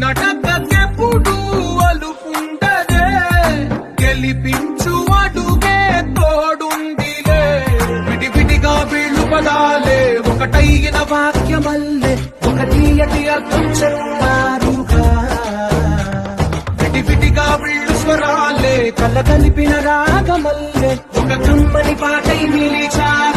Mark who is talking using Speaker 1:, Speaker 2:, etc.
Speaker 1: నటకెప్పుడు అలుపుండదే గెలిపించు అడుగే తోడుందిలే విడివిడిగా వీళ్ళు పదాలే ఒకటైన వాక్యమల్లే ఒక తీయటి అర్థం చెప్పారుగా విడివిడిగా వీళ్ళు స్వరాలే కల కలిపిన రాగమల్లే ఒక కమ్మని పాటై నిలిచారు